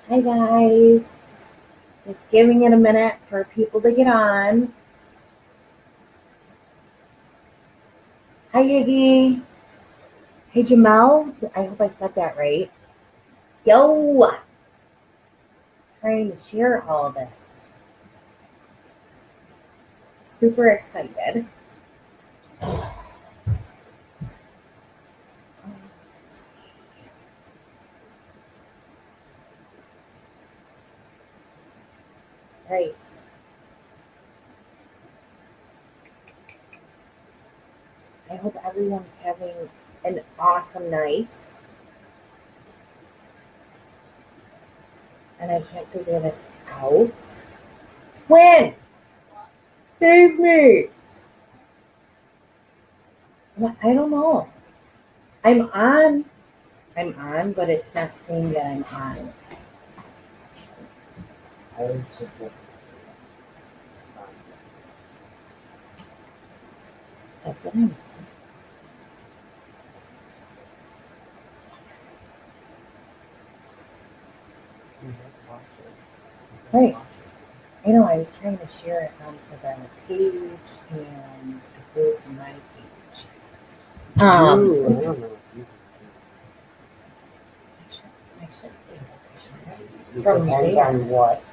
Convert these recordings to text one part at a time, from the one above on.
Hi guys, just giving it a minute for people to get on. Hi Iggy. Hey Jamel. I hope I said that right. Yo, trying to share all of this. Super excited. Right. I hope everyone's having an awesome night. And I can't figure this out. Twin, save me. I don't know. I'm on. I'm on, but it's not saying that I'm on. I was just Says that I'm right. I know I was trying to share it onto the page and the group and my page. I don't know if you I should be able to share it from depends there. on what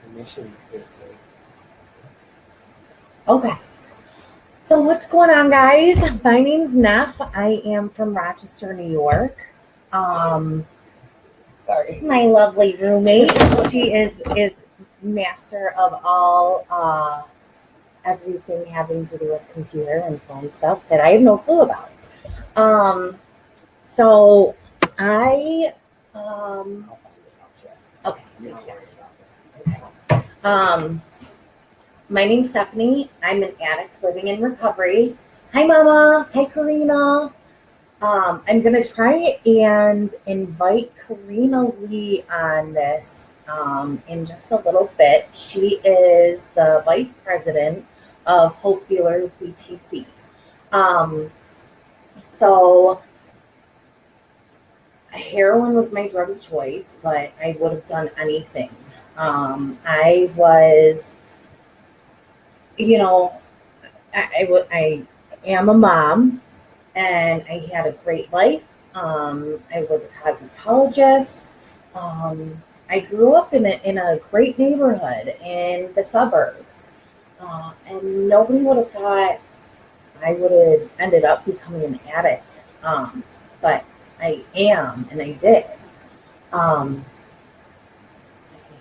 permissions they take. Okay. So what's going on, guys? My name's Neff. I am from Rochester, New York. Sorry. My lovely roommate. She is master of all everything having to do with computer and phone stuff that I have no clue about. So I I'll find it out, yeah. okay. You're not worried about that. Um, my name's Stephanie. I'm an addict living in recovery. Hi, Mama. Hi, Karina. I'm gonna try and invite Karina Lee on this in just a little bit. She is the vice president of Hope Dealers BTC. Um, so heroin was my drug of choice, but I would have done anything. I was, you know, I am a mom, and I had a great life. I was a cosmetologist. I grew up in a great neighborhood in the suburbs, and nobody would have thought I would have ended up becoming an addict. But I am, and I did. Um,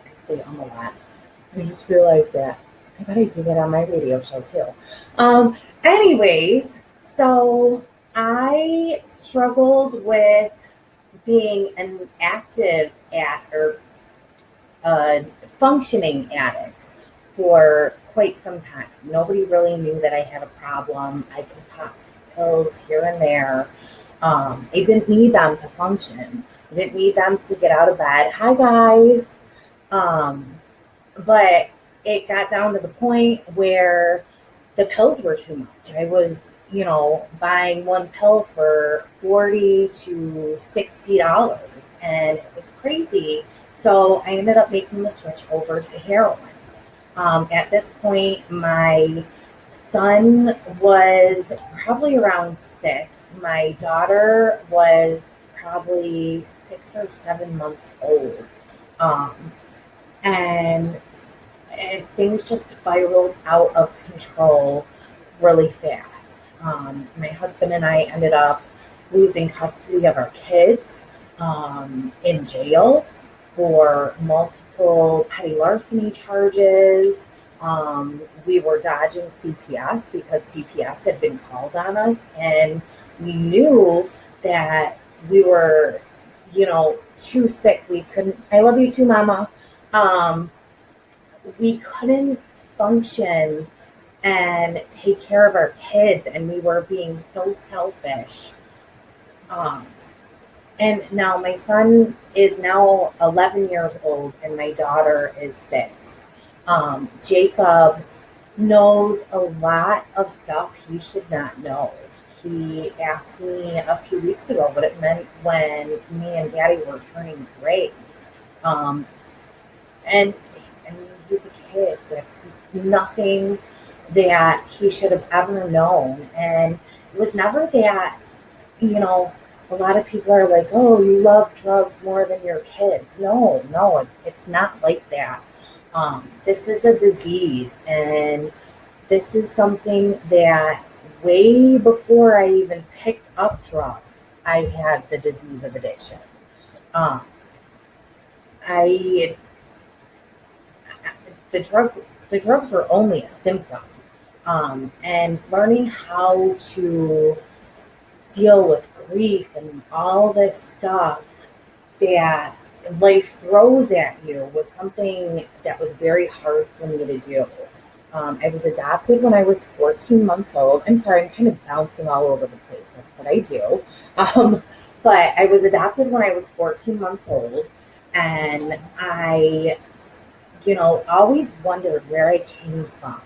I say a lot. I just realized that. I bet I do that on my radio show too. Anyways, so I struggled with being an active or a functioning addict for quite some time. Nobody really knew that I had a problem. I could pop pills here and there. I didn't need them to function. I didn't need them to get out of bed. Hi guys. Um, but it got down to the point where the pills were too much. I was, buying one pill for $40 to $60, and it was crazy. So I ended up making the switch over to heroin. At this point, my son was probably around 6. My daughter was probably 6 or 7 months old. Um, and things just spiraled out of control really fast. My husband and I ended up losing custody of our kids in jail for multiple petty larceny charges. We were dodging CPS because CPS had been called on us, and we knew that we were, too sick. We couldn't. I love you too, Mama. Um, we couldn't function and take care of our kids, and we were being so selfish. Um, and now my son is now 11 years old, and my daughter is 6. Jacob knows a lot of stuff he should not know. He asked me a few weeks ago what it meant when me and Daddy were turning gray. And I mean, he's a kid. That's nothing that he should have ever known. And it was never that, a lot of people are like, oh, you love drugs more than your kids. No, no, it's not like that. This is a disease, and this is something that way before I even picked up drugs, I had the disease of addiction. Um, I the drugs the drugs were only a symptom, and learning how to deal with grief and all this stuff that life throws at you was something that was very hard for me to do. I was adopted when I was 14 months old. I'm sorry, I'm kind of bouncing all over the place. That's what I do. Um, but I was adopted when I was 14 months old, and I always wondered where I came from.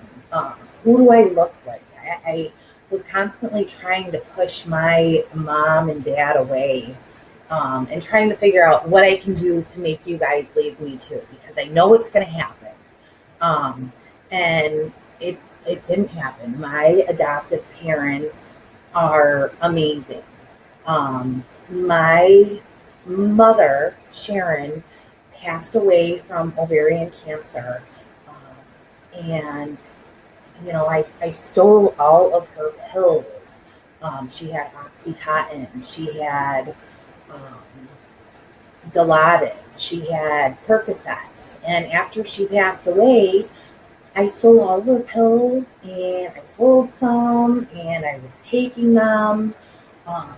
Who do I look like? I was constantly trying to push my mom and dad away, and trying to figure out what I can do to make you guys leave me too, because I know it's going to happen. Um, and it didn't happen. My adoptive parents are amazing. My mother, Sharon, passed away from ovarian cancer. And, I stole all of her pills. She had Oxycontin. She had um, Dilaudid. She had Percocets. And after she passed away, I sold all of her pills, and I sold some, and I was taking them. Um,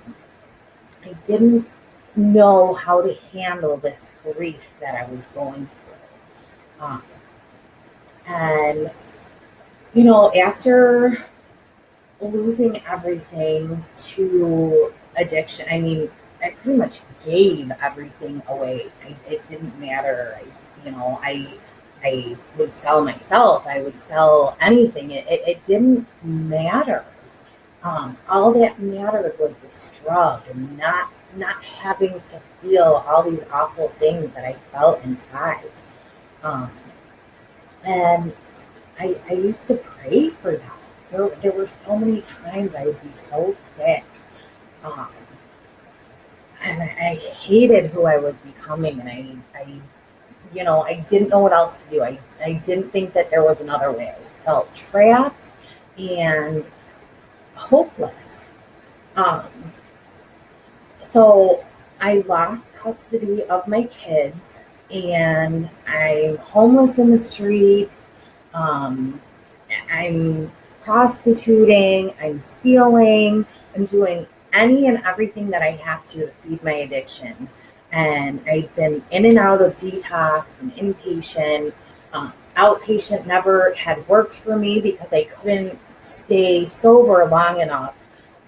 I didn't know how to handle this grief that I was going through. And, after losing everything to addiction, I mean, I pretty much gave everything away. It didn't matter. I would sell myself. I would sell anything. It didn't matter. All that mattered was this drug, and not having to feel all these awful things that I felt inside. Um, and I used to pray for that. There were so many times I would be so sick. Um, and I hated who I was becoming, and I didn't know what else to do. I didn't think that there was another way. I felt trapped and hopeless. Um, so I lost custody of my kids, and I'm homeless in the streets. Um, I'm prostituting. I'm stealing. I'm doing any and everything that I have to feed my addiction. And I've been in and out of detox and inpatient. Outpatient never had worked for me because I couldn't stay sober long enough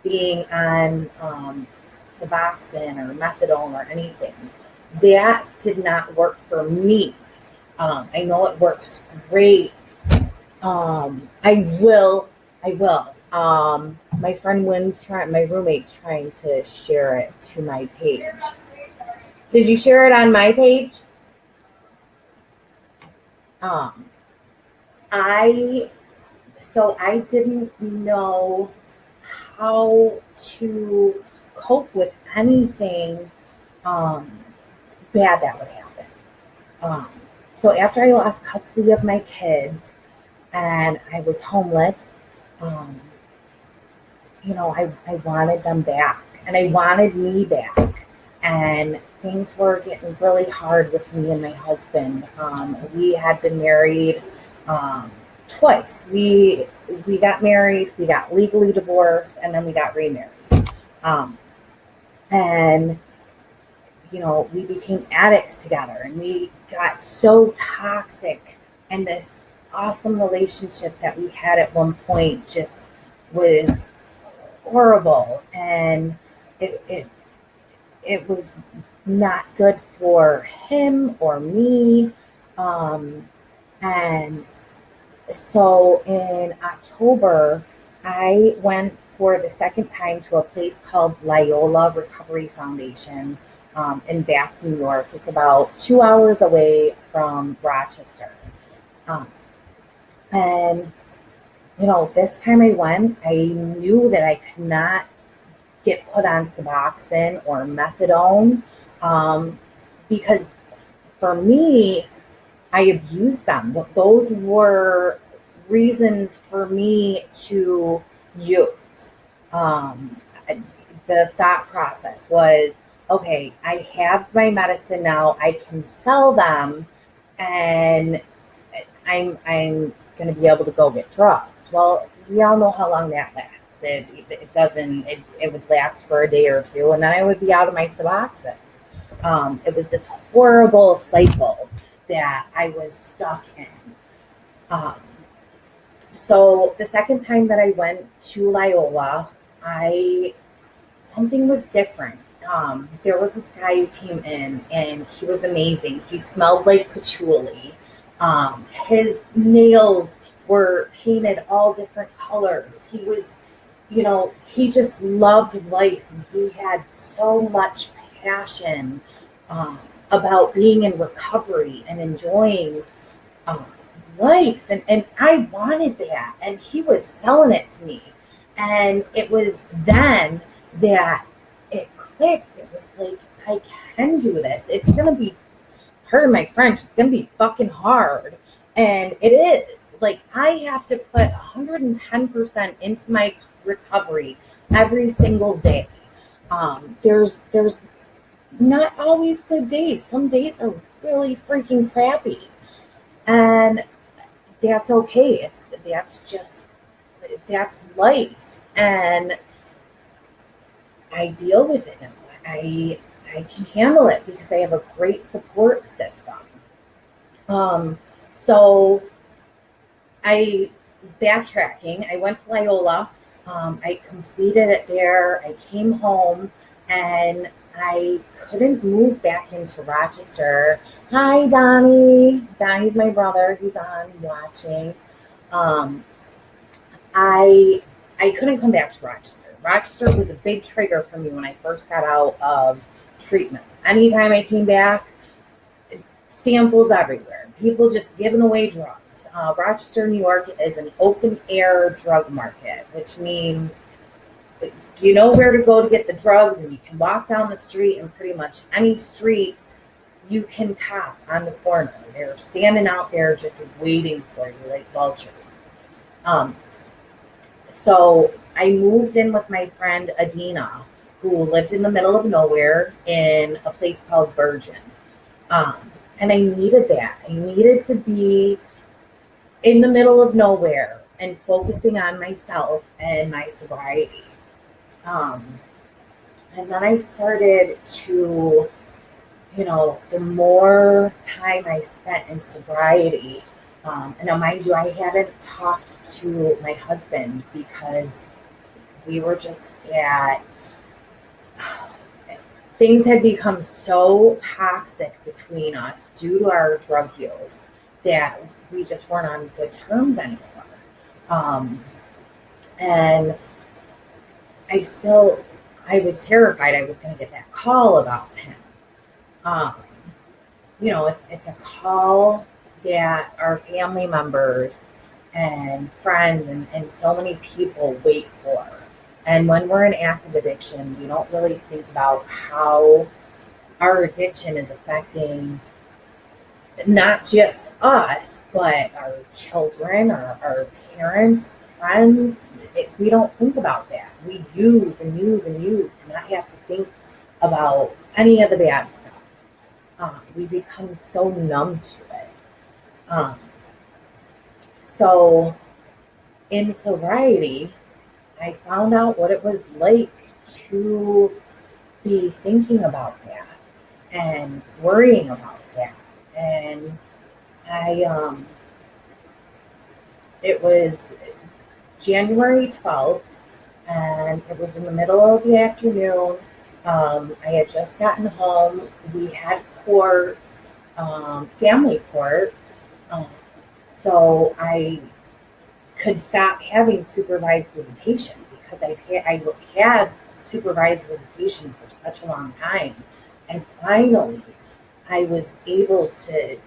being on Suboxone or methadone or anything. That did not work for me. I know it works great. I will. My friend my roommate's trying to share it to my page. Did you share it on my page? I I didn't know how to cope with anything bad that would happen. Um, so after I lost custody of my kids and I was homeless, um, I wanted them back, and I wanted me back. And things were getting really hard with me and my husband. We had been married twice. We got married, we got legally divorced, and then we got remarried. Um, and we became addicts together, and we got so toxic. And this awesome relationship that we had at one point just was horrible, and it was not good for him or me. And so in October, I went for the second time to a place called Loyola Recovery Foundation. in Bath, New York. It's about 2 hours away from Rochester. Um, and, this time I went, I knew that I could not get put on Suboxone or methadone because for me, I abused them. Those were reasons for me to use. Um, the thought process was, okay, I have my medicine now. I can sell them, and I'm going to be able to go get drugs. Well, we all know how long that lasts. It doesn't. It would last for a day or two, and then I would be out of my Suboxone. It was this horrible cycle that I was stuck in. Um, so the second time that I went to Loyola, something was different. There was this guy who came in, and he was amazing. He smelled like patchouli. His nails were painted all different colors. He was, he just loved life, and he had so much passion about being in recovery and enjoying um, life. And I wanted that. And he was selling it to me. And it was then that it clicked. It was like, I can do this. It's going to be, pardon my French, it's going to be fucking hard. And it is. Like, I have to put 110% into my recovery every single day. There's not always good days. Some days are really freaking crappy. And that's okay. That's life. And I deal with it now. I can handle it because I have a great support system. So backtracking, I went to Loyola. I completed it there. I came home and I couldn't move back into Rochester. Hi, Donnie. Donnie's my brother. He's on watching. I couldn't come back to Rochester. Rochester was a big trigger for me when I first got out of treatment. Anytime I came back, samples everywhere. People just giving away drugs. Rochester, New York is an open air drug market, which means you know where to go to get the drugs, and you can walk down the street, and pretty much any street you can cop on the corner. They're standing out there just waiting for you like vultures. So I moved in with my friend Adina, who lived in the middle of nowhere in a place called Virgin. And I needed that. I needed to be in the middle of nowhere and focusing on myself and my sobriety. And then I started to, the more time I spent in sobriety, and now mind you, I hadn't talked to my husband because we were just things had become so toxic between us due to our drug use that we just weren't on good terms anymore. And I was terrified I was going to get that call about him. It's a call that our family members and friends and so many people wait for. And when we're in active addiction, we don't really think about how our addiction is affecting not just us, but our children, our parents, friends. We don't think about that. We use and use and use to not have to think about any of the bad stuff. We become so numb to it. So in sobriety, I found out what it was like to be thinking about that and worrying about that. And it was January 12th, and it was in the middle of the afternoon. I had just gotten home. We had court, family court, so I could stop having supervised visitation because I had supervised visitation for such a long time. And finally, I was able to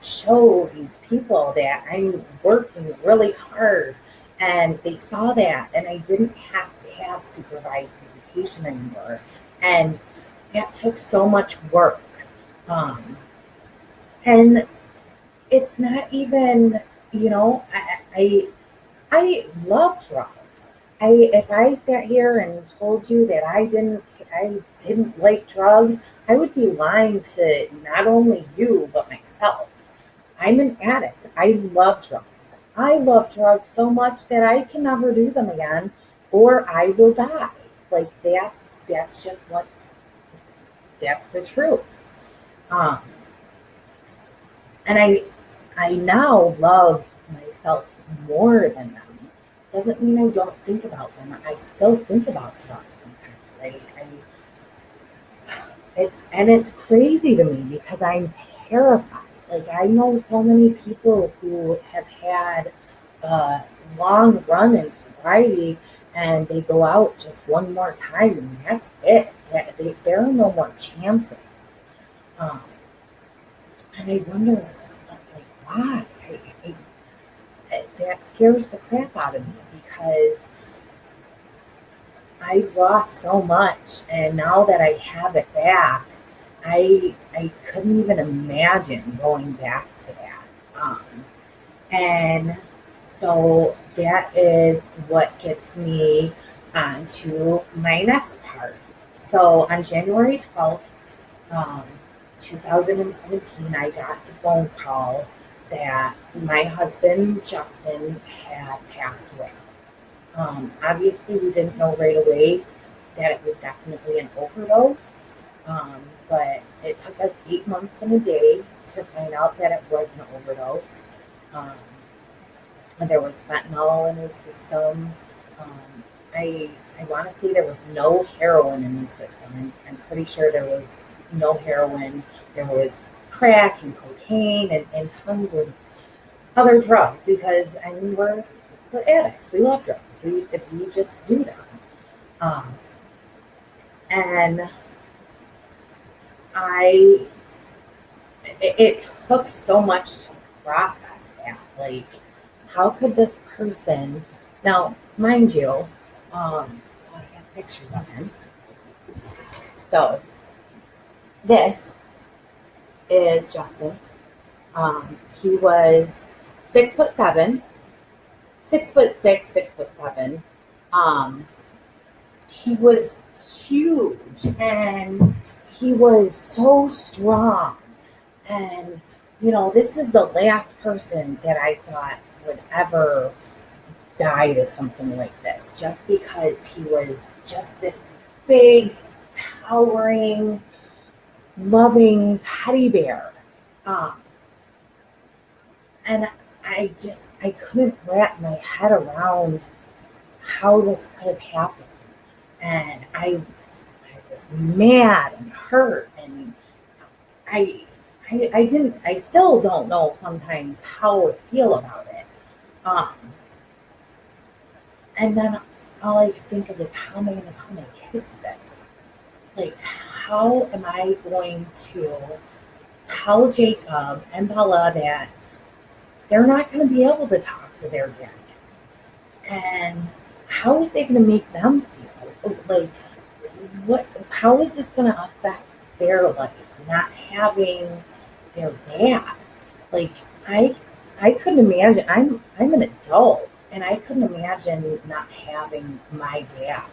show these people that I'm working really hard. And they saw that, and I didn't have to have supervised visitation anymore. And that took so much work. Um, and it's not even, I love drugs. If I sat here and told you that I didn't like drugs, I would be lying to not only you but myself. I'm an addict. I love drugs. I love drugs so much that I can never do them again, or I will die. Like that's just what that's the truth. Um, and I now love myself more than them. Doesn't mean I don't think about them. I still think about drugs sometimes. It's crazy to me because I'm terrified. Like I know so many people who have had a long run in sobriety and they go out just one more time and that's it. There are no more chances. Um, and I wonder, like, why? That scares the crap out of me because I lost so much, and now that I have it back, I couldn't even imagine going back to that. And so that is what gets me onto my next part. So on January 12th, um, 2017, I got the phone call that my husband Justin had passed away. Obviously, we didn't know right away that it was definitely an overdose, um, but it took us 8 months and a day to find out that it was an overdose. Um, and there was fentanyl in his system. Um, I want to say there was no heroin in his system. I'm pretty sure there was no heroin. There was crack and cocaine and tons of other drugs because I mean we're addicts. We love drugs. We just do them. Um, and I it took so much to process that. Like, how could this person now, mind you, I have pictures of him. So this is Justin. He was 6'7", 6'6", 6'7". Um, he was huge and he was so strong. And this is the last person that I thought would ever die to something like this, just because he was just this big, towering, loving teddy bear. Um, and I couldn't wrap my head around how this could have happened. And I was mad and hurt, and I still don't know sometimes how to feel about it. Um, and then all I could think of is how am I going to tell my kids this? Like, how am I going to tell Jacob and Bella that they're not going to be able to talk to their dad? And how is it going to make them feel? Like, how is this going to affect their life, not having their dad? Like, I couldn't imagine. I'm an adult, and I couldn't imagine not having my dad.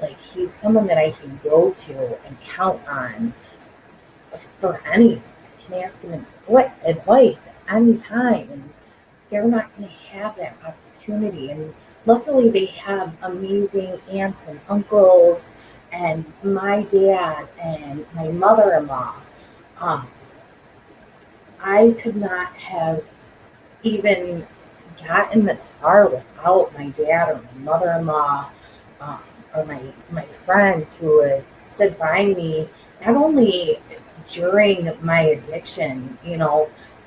Like, he's someone that I can go to and count on for anything. I can ask him what advice at any time, and they're not going to have that opportunity. And luckily, they have amazing aunts and uncles, and my dad and my mother-in-law. Um, I could not have even gotten this far without my dad or my mother-in-law, um, or my friends who had stood by me, not only during my addiction.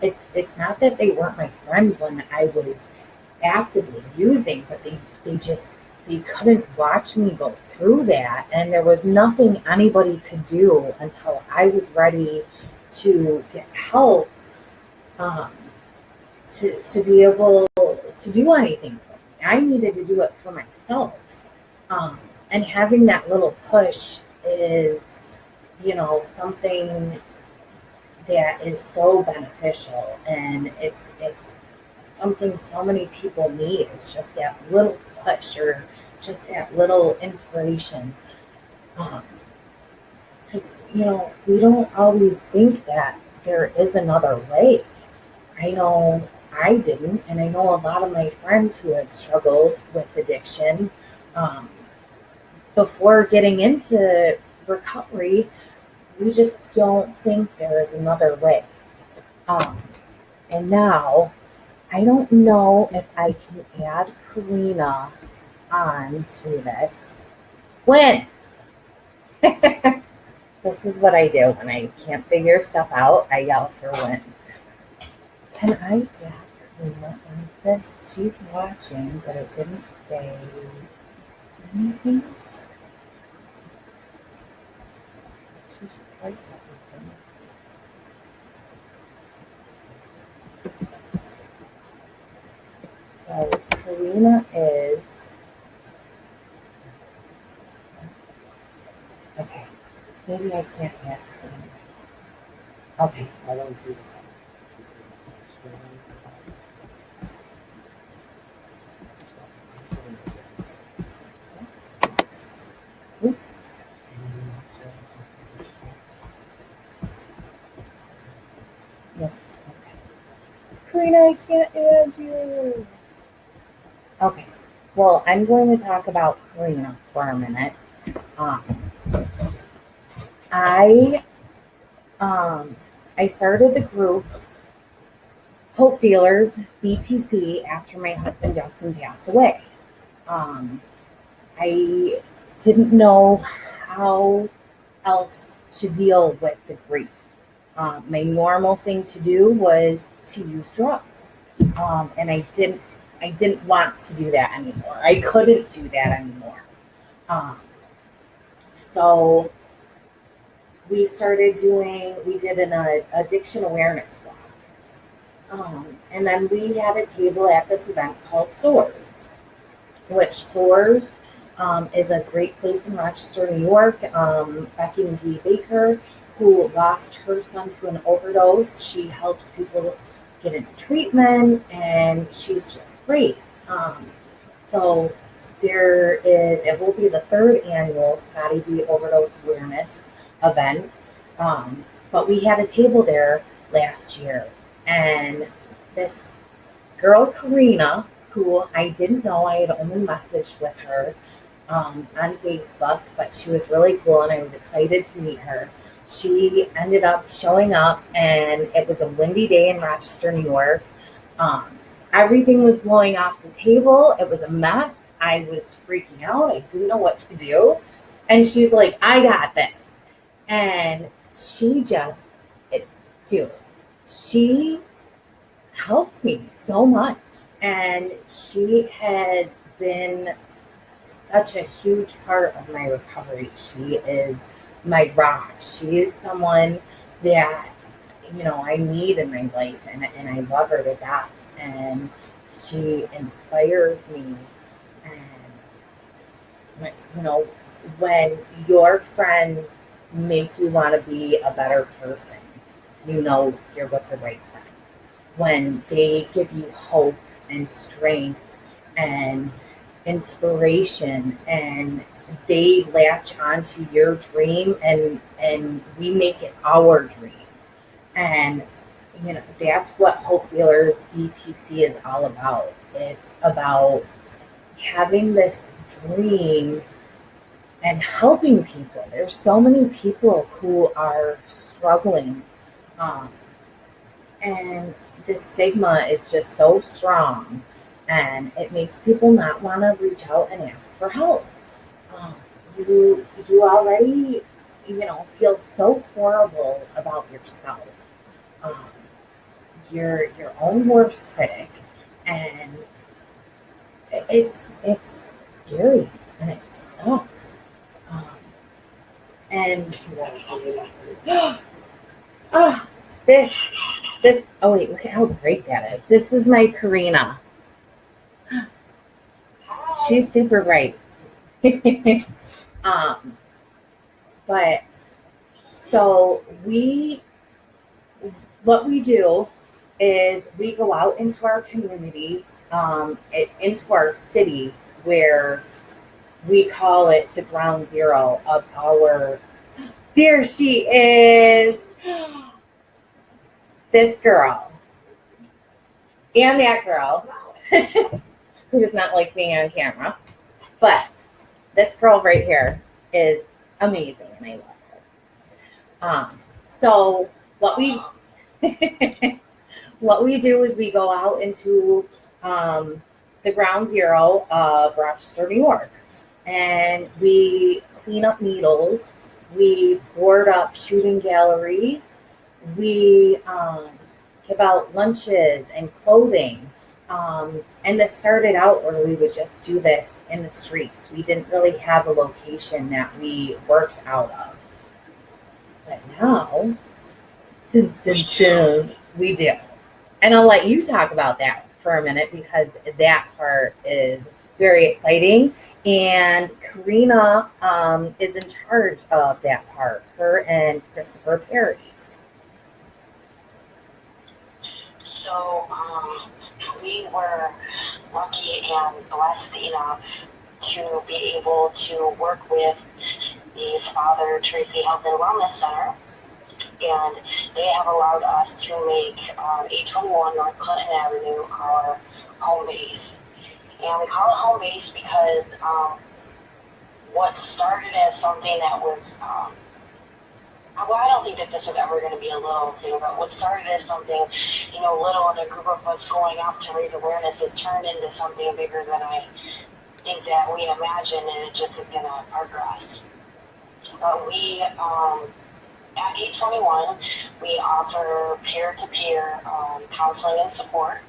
It's not that they weren't my friends when I was actively using, but they they couldn't watch me go through that, and there was nothing anybody could do until I was ready to get help, um, to be able to do anything for me. I needed to do it for myself. Um, and having that little push is, something that is so beneficial, and it's something so many people need. It's just that little push, or just that little inspiration. Um, 'Cause, we don't always think that there is another way. I know I didn't, and I know a lot of my friends who have struggled with addiction. Um, Before getting into recovery, we just don't think there is another way. Um, and now, I don't know if I can add Karina on to this. When? This is what I do when I can't figure stuff out. I yell for when. Can I add Karina on this? She's watching, but it didn't say anything. She just liked everything. So Karina is okay. Maybe I can't add Karina. Okay. I don't see that. Oops. Yeah. Okay. Karina, I can't add you. Okay. Well, I'm going to talk about Karina for a minute. Um, I I started the group Hope Dealers BTC after my husband Justin passed away. Um, I didn't know how else to deal with the grief. My normal thing to do was to use drugs, and I didn't want to do that anymore. I couldn't do that anymore. Um, so we did an addiction awareness walk. And then we had a table at this event called Soars, which Soars is a great place in Rochester, New York. Becky McGee Baker, who lost her son to an overdose, she helps people get into treatment, and she's just great. So it will be the third annual Scotty B Overdose Awareness event. But we had a table there last year, and this girl, Karina, who I didn't know, I had only messaged with her on Facebook, but she was really cool, and I was excited to meet her. She ended up showing up, and it was a windy day in Rochester, New York. Um, Everything was blowing off the table. It was a mess. I was freaking out. I didn't know what to do. And she's like, I got this. And she just, dude, she helped me so much. And she has been such a huge part of my recovery. She is my rock. She is someone that, I need in my life, and I love her to death. And she inspires me. And, when your friends make you want to be a better person, you're with the right friends. When they give you hope and strength and inspiration, and they latch onto your dream, and we make it our dream. And that's what Hope Dealers BTC is all about. It's about having this dream and helping people. There's so many people who are struggling, um, and the stigma is just so strong, and it makes people not want to reach out and ask for help. Um, you already feel so horrible about yourself. Um, you're your own worst critic, and it's scary and it sucks. Um, and oh, this, oh wait, look at how great that is. This is my Karina. She's super bright. um, but so what we do is we go out into our community, into our city, where we call it the ground zero of our. There she is, this girl, and that girl, who does not like being on camera, but this girl right here is amazing, and I love her. So what we what we do is we go out into the ground zero of Rochester, New York, and we clean up needles, we board up shooting galleries, we give out lunches and clothing. And this started out where we would just do this in the streets. We didn't really have a location that we worked out of. But now, we do. And I'll let you talk about that for a minute because that part is very exciting. And Karina is in charge of that part, her and Christopher Perry. So we were lucky and blessed enough to be able to work with the Father Tracy Health and Wellness Center, and they have allowed us to make 821 North Clinton Avenue our home base. And we call it home base because what started as something that was well, I don't think that this was ever going to be a little thing, but what started as something, little in a group of us going out to raise awareness has turned into something bigger than I think that we imagined, and it just is going to progress. But we, at 821, we offer peer-to-peer counseling and support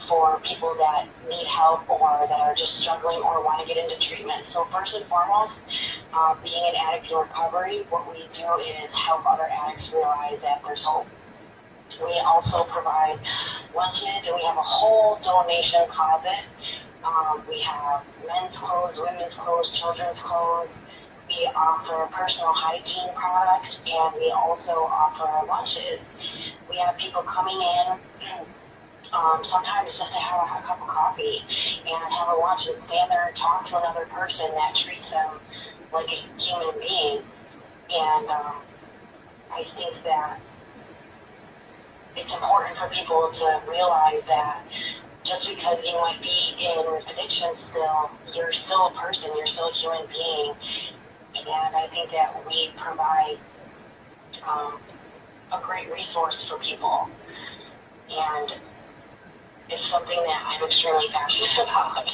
for people that need help or that are just struggling or want to get into treatment. So first and foremost, being an addict in recovery, what we do is help other addicts realize that there's hope. We also provide lunches, and we have a whole donation closet. We have men's clothes, women's clothes, children's clothes. We offer personal hygiene products, and we also offer lunches. We have people coming in sometimes just to have a cup of coffee and have a lunch and stand there and talk to another person that treats them like a human being. And I think that it's important for people to realize that just because you might be in addiction still, you're still a person, you're still a human being. And I think that we provide a great resource for people. And it's something that I'm extremely passionate about.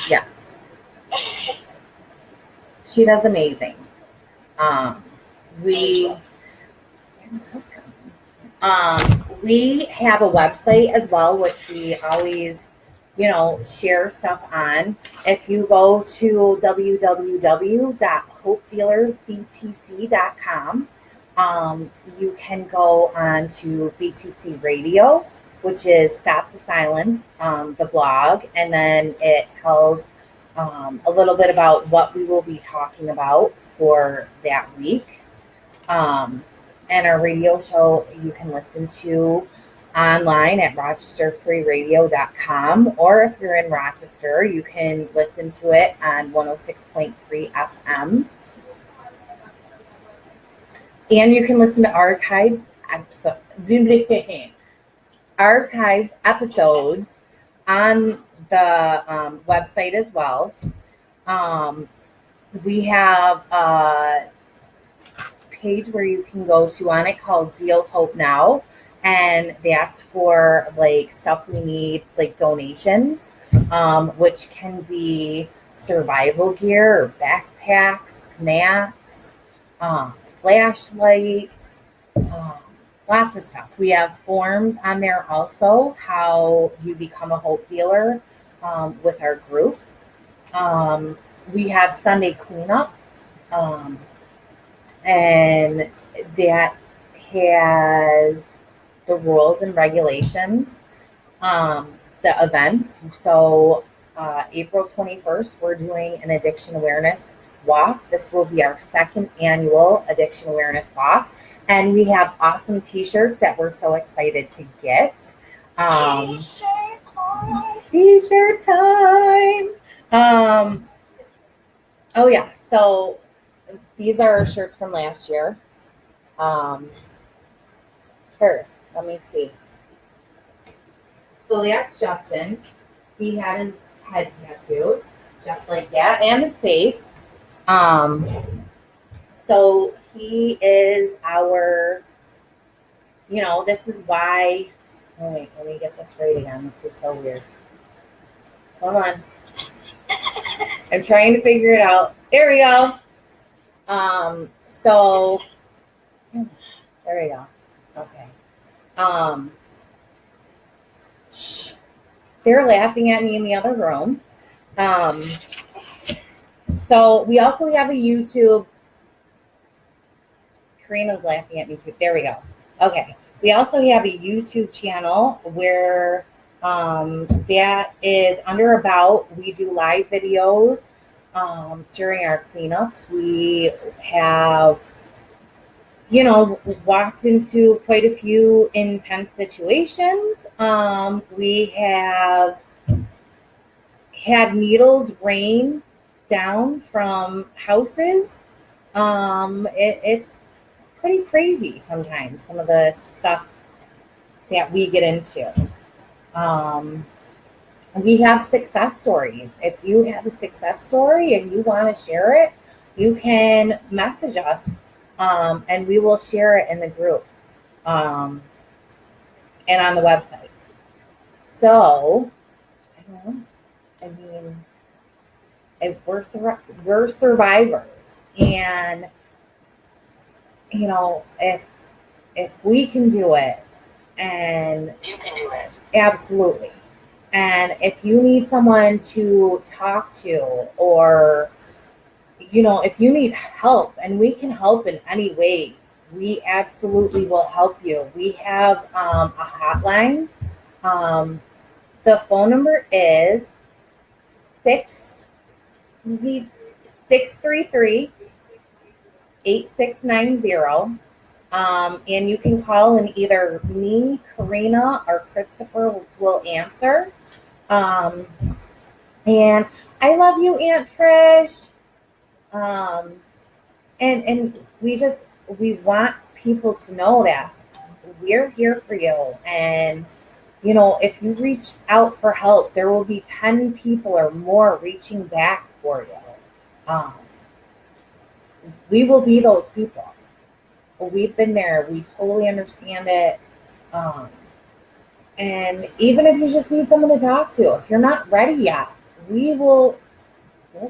Yes. She does amazing. We have a wwebsite as well, which we always, share stuff on. If you go to www.hopedealersbtc.com, you can go on to BTC Radio, which is Stop the Silence, the blog, and then it tells a little bit about what we will be talking about for that week. And our radio show you can listen to online at rochesterfreeradio.com, or if you're in Rochester, you can listen to it on 106.3 FM. And you can listen to archived episodes on the website as well. We have a page where you can go to on it called Deal Hope Now, and that's for stuff we need, donations, which can be survival gear or backpacks, snacks, flashlights, lots of stuff. We have forms on there also, how you become a hope dealer with our group. We have Sunday cleanup, and that has the rules and regulations, the events. So April 21st, we're doing an addiction awareness walk. This will be our second annual addiction awareness walk. And we have awesome t-shirts that we're so excited to get. T-shirt time. T-shirt time. Oh yeah, so these are our shirts from last year. Here, let me see. So that's Justin. He had his head tattooed, just like that, and his face. So he is our, this is why, oh wait, let me get this right again. This is so weird. Hold on. I'm trying to figure it out. There we go. So there we go. Okay. They're laughing at me in the other room. So we also have a YouTube. Karina's laughing at me too. There we go. Okay. We also have a YouTube channel where that is under About. We do live videos during our cleanups. We have, walked into quite a few intense situations. We have had needles rain down from houses. It's pretty crazy sometimes, some of the stuff that we get into. We have success stories. If you have a success story and you want to share it, you can message us, and we will share it in the group and on the website. So, if we're survivors, and if we can do it, and you can do it. Absolutely. And if you need someone to talk to, or if you need help, and we can help in any way, we absolutely will help you. We have a hotline. The phone number is 633-8690. And you can call, and either me, Karina, or Christopher will answer. And I love you, Aunt Trish. And we want people to know that we're here for you. And, if you reach out for help, there will be 10 people or more reaching back for you. We will be those people. We've been there. We totally understand it. And even if you just need someone to talk to, if you're not ready yet, we'll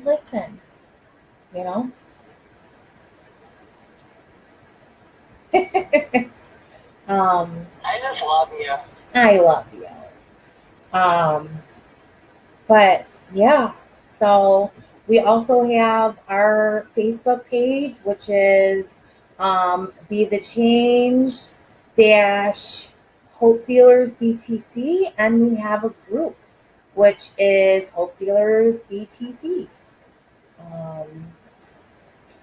listen, I just love you. I love you. But yeah, so we also have our Facebook page, which is Be the Change - Hope Dealers BTC, and we have a group, which is Hope Dealers BTC.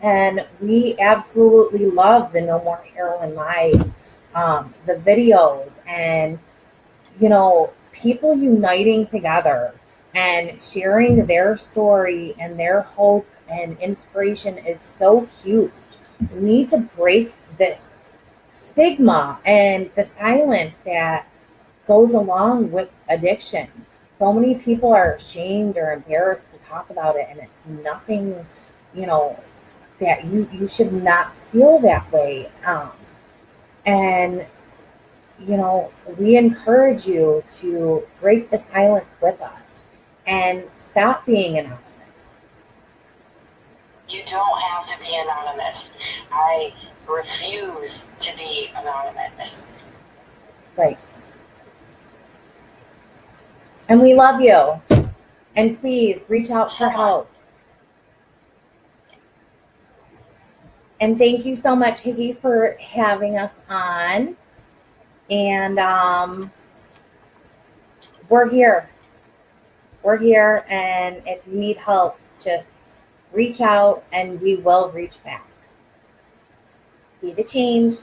And we absolutely love the No More Heroin Live, the videos, and people uniting together and sharing their story and their hope and inspiration is so huge. We need to break this stigma and the silence that goes along with addiction. So many people are ashamed or embarrassed to talk about it, and it's nothing, that you should not feel that way. And we encourage you to break the silence with us and stop being anonymous. You don't have to be anonymous. I refuse to be anonymous. Right. And we love you. And please reach out for help. And thank you so much, Hickey, for having us on. And we're here. We're here. And if you need help, just reach out and we will reach back. Be the change.